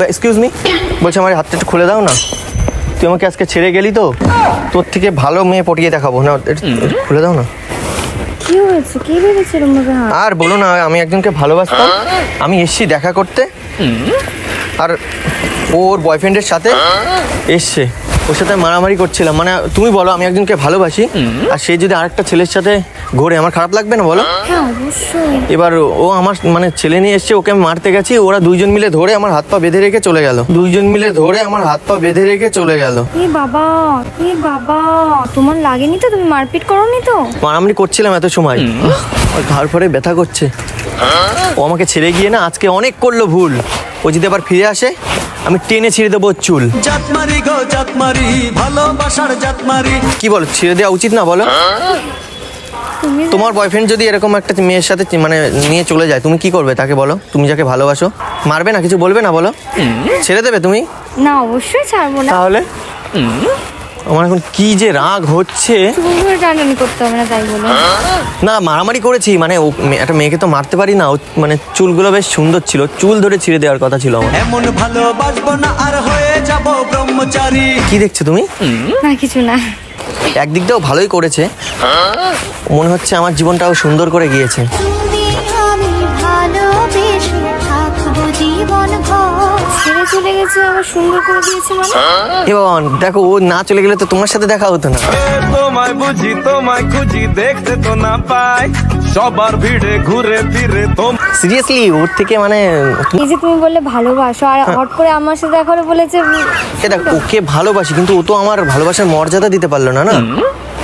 Excuse me, বলছি আমার হাতটা একটু খুলে দাও না। তুই আমাকে আজকে ছেড়ে গেলি তো, তোর থেকে ভালো মেয়ে পটিয়ে দেখাবো না, খুলে দাও না। কি হয়েছে? কি ভেবেছিল? আর বলো না, আমি একজনকে ভালোবাসতাম, আমি এসছি দেখা করতে, আর ওর বয়ফ্রেন্ডের সাথে এসছে, ওর সাথে মারামারি করছিলাম। মানে তুমি বলো, আমি একজনকে ভালোবাসি আর সে যদি আরেকটা ছেলের সাথে ঘোরে, আমার খারাপ লাগবে না বলো? এবার ও আমার মানে ছেলে নিয়ে এসছে, ওকে আমি মারতে গেছি, ওরা দুইজন মিলে ধরে আমার হাত পা বেঁধে রেখে চলে গেল, বাবা তোমার লাগেনি তো? তুমি মারপিট করোনি তো? মারামারি করছিলাম এত সময়, তারপরে ব্যথা করছে। ও আমাকে ছেড়ে গিয়ে না আজকে অনেক করলো ভুল। ও যদি আবার ফিরে আসে, আমি টেনে ছিঁড়ে দেবো চুল। কি বলো, ছিঁড়ে দেওয়া উচিত না বলো? তোমার বয়ফ্রেন্ড যদি এরকম একটা মেয়ের সাথে মানে নিয়ে চলে যায়, তুমি কি করবে তাকে বলো? তুমি যাকে ভালোবাসো, মারবে না, কিছু বলবে না বলো? ছেড়ে দেবে তুমি? না, অবশ্যই ছাড়বো না। তাহলে আমার এখন কি যে রাগ হচ্ছে। করতে হবে না তাই বলো? না, মারামারি করেছি, মানে একটা মেয়েকে তো মারতে পারি না। মানে চুলগুলো বেশ সুন্দর ছিল, চুল ধরে ছিঁড়ে দেওয়ার কথা ছিল আমার। এমন ভালোবাসবো না আর হয়ে যাব ব্রহ্মচারী। কি দেখছো তুমি? না কিছু না। একদিক দিয়েও ভালোই করেছে, মনে হচ্ছে আমার জীবনটাও সুন্দর করে গিয়েছে। চলে গেছে, আবার সুন্দর করে দিয়েছে মানে? এ বাবা, দেখো ও না চলে গেলে তো তোমার সাথে দেখা হতো না। তোমায় বুঝি তোমায় খুঁজি, দেখতে তো না পাই সবার ভিড়ে ঘুরে ফিরে। সিরিয়াসলি ওর থেকে মানে এই যে তুমি বললে ভালোবাসো, আর হট করে আমার সাথে দেখা করে বলেছে দেখো ওকে ভালোবাসি, কিন্তু ও তো আমার ভালোবাসার মর্যাদা দিতে পারলো না। না,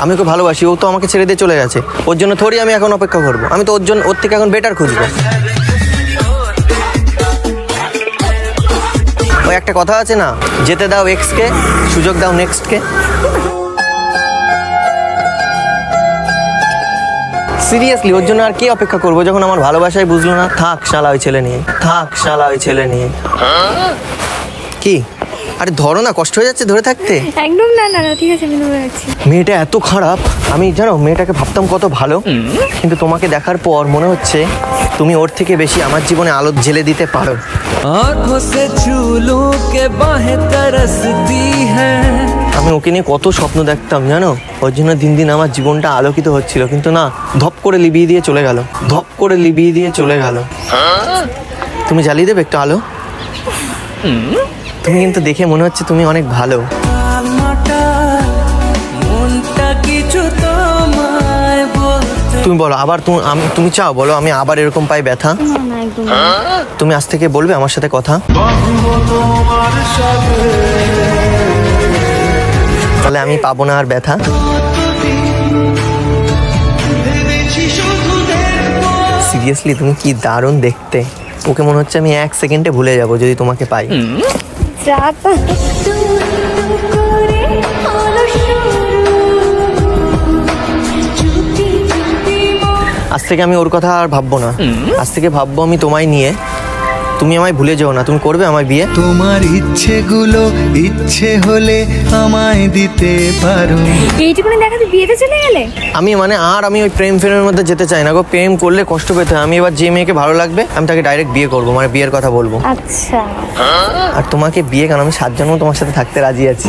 আমি ওকে ভালোবাসি, ও তো আমাকে ছেড়ে দিয়ে চলে গেছে। ওর জন্য থোড়ি আমি এখন অপেক্ষা করবো, আমি তো ওর থেকে এখন বেটার খুঁজবো। ওই একটা কথা আছে না, যেতে দাও এক্স কে, সুযোগ দাও নেক্সট কে। সিরিয়াসলি ওর জন্য আর কি অপেক্ষা করবো, যখন আমার ভালোবাসায় বুঝলো না। থাক শালা ওই ছেলে নিয়ে, কি আরে ধরো না, কষ্ট হয়ে যাচ্ছে ধরে থাকতে। একদম না, ঠিক আছে আমি ধরে রাখছি। মেয়েটা এত খারাপ, আমি জানো মেয়েটাকে ভাবতাম কত ভালো, কিন্তু তোমাকে দেখার পর মনে হচ্ছে তুমি ওর থেকে বেশি আমার জীবনে আলো জ্বেলে দিতে পারো। আমি ওকে নিয়ে কত স্বপ্ন দেখতাম জানো, ওর জন্য দিন দিন আমার জীবনটা আলোকিত হচ্ছিল, কিন্তু না, ধপ করে লিভিয়ে দিয়ে চলে গেল। তুমি জ্বালিয়ে দেবে একটু আলো? তুমি কিন্তু দেখে মনে হচ্ছে তুমি অনেক ভালো। তুমি বলো আবার, তুমি চাও বলো আমি আবার এরকম পাই ব্যথা? তুমি আজ থেকে বলবে আমার সাথে কথা, তাহলে আমি পাবো না আর ব্যথা। সিরিয়াসলি তুমি কি দারুণ দেখতে, ওকে মনে হচ্ছে আমি 1 সেকেন্ডে ভুলে যাব যদি তোমাকে পাই। আজ থেকে আমি ওর কথা আর ভাববো না, আজ থেকে ভাববো আমি তোমায় নিয়ে। তুমি আমায় ভুলে যাও না, তুমি করবে আমায় বিয়ে? তোমার ইচ্ছেগুলো ইচ্ছে হলে আমায় দিতে পারো। এইটুকুনি দেখাতে বিয়েতে চলে গেলে? আমি মানে আর আমি ওই প্রেমের মধ্যে যেতে চাই না গো। প্রেম করলে কষ্ট পেতে হয়। আমি এবার যে মেয়েকে ভালো লাগবে আমি তাকে ডাইরেক্ট বিয়ে করবো, মানে বিয়ের কথা বলবো। আচ্ছা, আর তোমাকে বিয়ে কেন, আমি 7 জন্ম তোমার সাথে থাকতে রাজি আছি।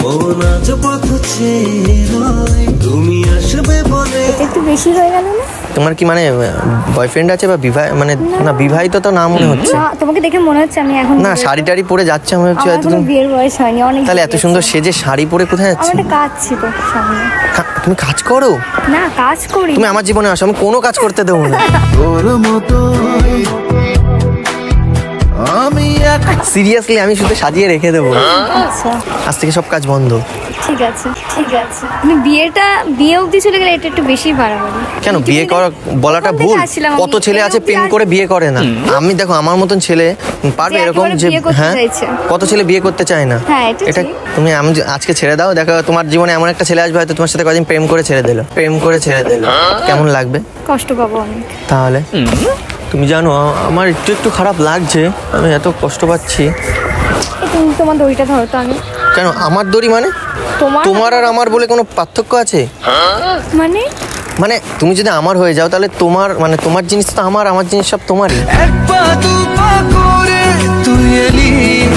একটু বেশি হয়ে গেল না? তোমার কি মানে বয়ফ্রেন্ড আছে বা মানে না, বিবাহিত তো না মনে হচ্ছে। না, তোমাকে দেখে মনে হচ্ছে আমি এখন না শাড়ি টাড়ি পরে যাচ্ছে, মনে হচ্ছে হয়তো তুমি বিয়ের বয়স হয়নি অনেক। তাহলে এত সুন্দর সেজে শাড়ি পরে কোথায় যাচ্ছে? আমার একটা কাজ ছিল সামনে। তুমি কাজ করো? না, কাজ করি। তুমি আমার জীবনে আসো, আমি কোনো কাজ করতে দেবো না। সিরিয়াসলি আমি শুধু সাজিয়ে রেখে দেবো। আচ্ছা, আজ থেকে সব কাজ বন্ধ। ঠিক আছে। তুমি বিয়ে অবধি চলে গেলে এটা একটু বেশি বাড়াবাড়ি। কেন বিয়ে করা বলাটা ভুল? কত ছেলে আছে প্রেম করে বিয়ে করে না। আমি দেখো আমার মতন ছেলে পারবে এরকম যে, হ্যাঁ কত ছেলে বিয়ে করতে চায় না। এটা তুমি আমি আজকে ছেড়ে দাও, দেখো তোমার জীবনে এমন একটা ছেলে আসবে হয়তো তোমার সাথে কদিন প্রেম করে ছেড়ে দিল, কেমন লাগবে? কষ্ট পাবো আমি। তাহলে তুমি জানো আমার একটু খারাপ লাগছে, আমি এত কষ্ট পাচ্ছি। তুমি তোমার দড়িটা ধরো তো। আমি কেন আমার দড়ি? মানে তোমার আর আমার বলে কোনো পার্থক্য আছে? মানে তুমি যদি আমার হয়ে যাও তাহলে তোমার মানে তোমার জিনিস তো আমার জিনিস সব তোমারই।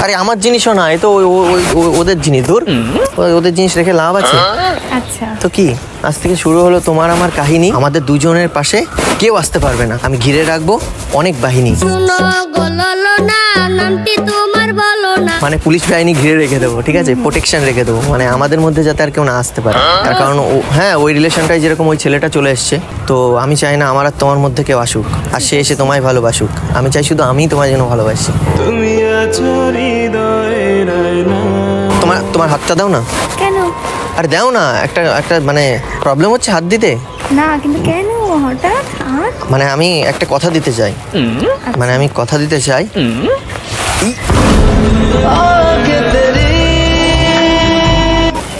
আরে আমার জিনিসও না, এ তো ওদের জিনিস। দূর, ওদের জিনিস রেখে লাভ আছে? আচ্ছা তো কি, আজ থেকে শুরু হলো তোমার আমার কাহিনী। আমাদের দুজনের পাশে কেউ আসতে পারবে না। আমি ঘিরে রাখবো অনেক বাহিনী, মানে পুলিশ বাহিনী ঘিরে রেখে দেবো, ঠিক আছে? প্রোটেকশন রেখে দেবো, মানে আমাদের মধ্যে যাতে আর কেউ না আসতে পারে। তার কারণ হ্যাঁ, ওই রিলেশনটাই যেরকম ওই ছেলেটা চলে এসছে, তো আমি চাই না আমার আর তোমার মধ্যে কেউ আসুক, আর সে এসে তোমায় ভালোবাসুক। আমি চাই শুধু আমি তোমায় যেন ভালোবাসি। তুমি আছো হৃদয়ের আয়না। তোমার হাতটা দাও না। কেন? আরে দাও না, একটা মানে প্রবলেম হচ্ছে হাত দিতে। না কিন্তু কেন হঠাৎ? আর মানে আমি একটা কথা দিতে চাই, মানে আমি কথা দিতে চাই।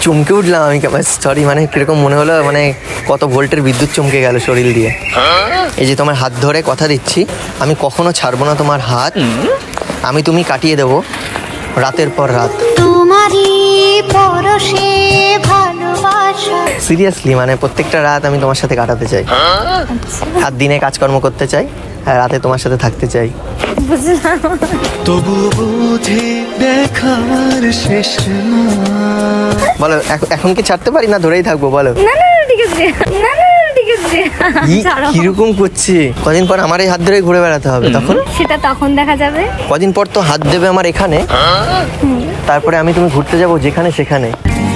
চমকে উঠলাম আমি, সরি, মানে কিরকম মনে হলো, মানে কত ভোল্টের বিদ্যুৎ চমকে গেল শরীর দিয়ে। এই যে তোমার হাত ধরে কথা দিচ্ছি, আমি কখনো ছাড়বো না তোমার হাত। আমি তুমি কাটিয়ে দেবো রাতের পর রাত। সিরিয়াসলি, মানে প্রত্যেকটা রাত আমি তোমার সাথে কাটাতে চাই। আর দিনে কাজকর্ম করতে চাই, আর রাতে তোমার সাথে থাকতে চাই। বুঝলাম। তবু বুঝি দেখার শেষ না। বলো, এখন কি ছাড়তে পারি না ধরেই থাকবো? বলো। না না ঠিক আছে, না না ঠিক আছে, ছাড়ো। কিরকম করছি? কদিন পর আমার এই হাত ধরে ঘুরে বেড়াতে হবে, তখন সেটা তখন দেখা যাবে। কদিন পর তো হাত দেবে আমার এখানে, তারপরে আমি তুমি ঘুরতে যাবো যেখানে সেখানে।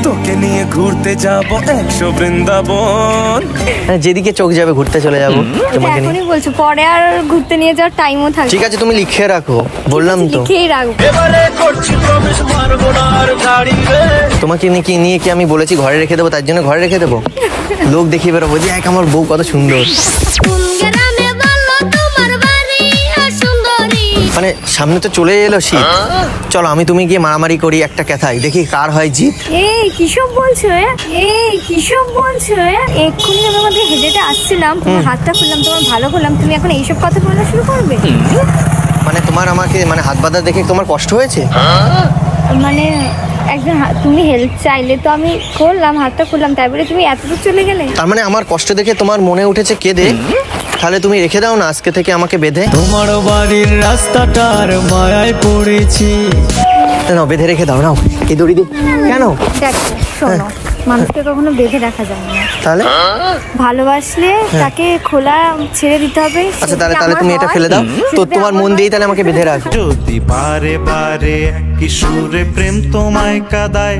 তোকে নিয়ে ঘুরতে যাব 100 বৃন্দাবন। হ্যাঁ, যেদিকে চোখ যাবে ঘুরতে চলে যাবো তোমাকে নিয়ে। এখনই বলছো, পরে আর ঘুরতে নিয়ে যাওয়ার টাইমও থাকবে। ঠিক আছে, তুমি লিখে রাখো, বললাম তো। লিখেই রাখবো। এবারে করছি প্রবেশ, মারবো না আর গাড়ি রে। তোমাকে নিয়ে কি আমি বলেছি ঘরে রেখে দেবো? তার জন্য ঘরে রেখে দেবো? লোক দেখিয়ে বেরোবো যে এক আমার বউ কত সুন্দর। মানে সামনে তো চলে এলো শীত, চলো আমি তুমি গিয়ে মারামারি করি একটা কথায়, দেখি কার হয় জিত। এই কিসব বলছো? এই কিসব বলছো? এক্ষুনি আমি আমাদের হেডেটা আসছিলাম, তোমার হাতটা খুললাম, তোমার ভালো করলাম, তুমি এখন এইসব কথা বলা শুরু করবে? মানে তোমার আমাকে মানে হাত বাঁধা দেখে তোমার কষ্ট হয়েছে? মানে একজন তুমি হেল্প চাইলে তো আমি করলাম, হাতটা খুললাম, তারপরে তুমি এতদূর চলে গেলে। তার মানে আমার কষ্ট দেখে তোমার মনে উঠেছে কেঁদে? তাহলে তুমি রেখে দাও না আজকে থেকে আমাকে বেঁধে। তোমার বাড়ির রাস্তাটার মায়ায় পড়েছি। নাও, বেঁধে রেখে দাও, নাও এই দড়ি দিয়ে। কেন? দেখ শোনো, মানুষকে কখনো বেঁধে রাখা যায় না। তাহলে ভালোবাসলে তাকে খোলা ছেড়ে দিতে হবে। আচ্ছা, তাহলে তুমি এটা ফেলে দাও তো, তোমার মন দিয়েই তাহলে আমাকে বেঁধে রাখো। যদি বারে বারে একই সুরে প্রেম তোমায় কাঁদায়।